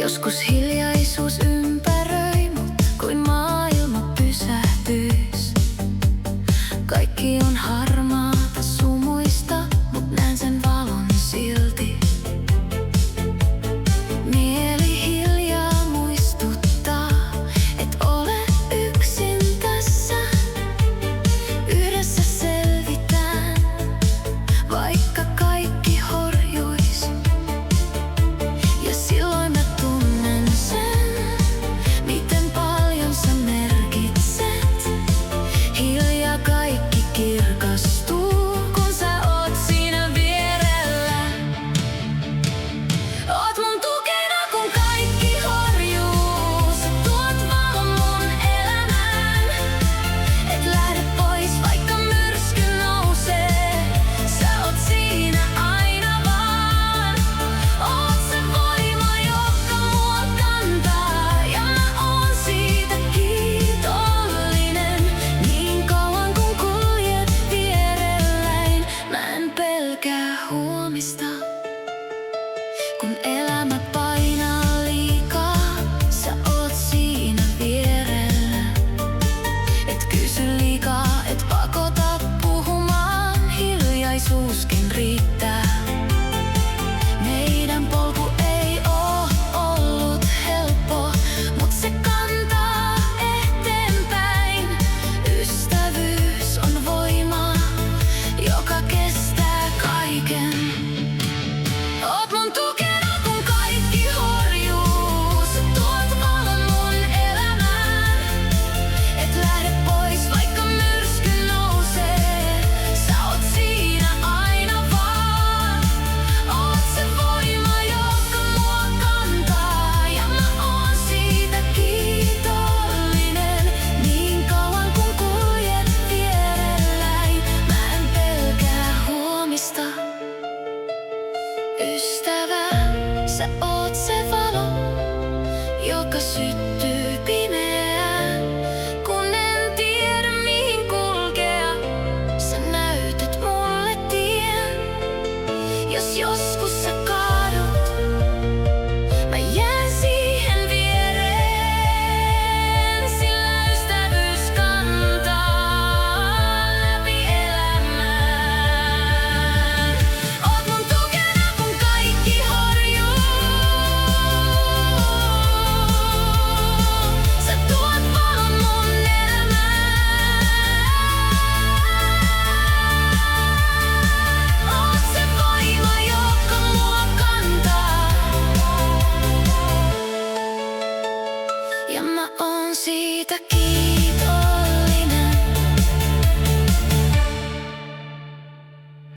Joskus hiljaisuus ympäröi mut, kuin maailma pysähtyis. Kaikki on harmaata sumuista, mut näen sen valon silti. Mieli hiljaa muistuttaa, et ole yksin tässä. Yhdessä selvitään, vaikka kaikki horjuis. Ja silloin mä tunnen sen, miten paljon sä merkitset. Hiljaa kaikki kirkastuu, kun sä oot siinä vierellä. Oot mun tukena, kun kaikki horjuu. Sä tuot valon mun elämään. Et lähde pois, vaikka myrsky nousee. Sä oot siinä aina vaan. Oot se voima, joka mua kantaa. Ja mä oon siitä kiitollinen. Niin kauan kun kuljet vierelläin, mä en pelkää huomista. Kun elämä painaa liikaa, sä oot siinä vierellä. Et kysy liikaa, et pakota puhumaan, hiljaisuuskin riittää. Meidän polku ei oo ollut helppo, mut se kantaa eteenpäin. Ystävyys on voima, joka kestää kaiken. Oot mun tukena, kun kaikki horjuu. Sä tuot valon mun elämään. Et lähde pois, vaikka myrsky nousee. Sä oot siinä aina vaan. Oot se voima, joka mua kantaa. Ja mä oon siitä kiitollinen. Niin kauan kun kuljet vierelläin, mä en pelkää huomista. Ystävä, sä oot se valo, joka syttyy pimeään. Kun en tiedä mihin kulkea, sä näytät mulle tien. Jos joskus sä kaadut, mä jään siihen viereen. Sillä ystävyys kantaa läpi elämään. Oot mun tukena, kun kaikki horjuu. Sä tuot valon mun elämään. Oot se voima, joka mua kantaa. Ja mä oon siitä kiitollinen.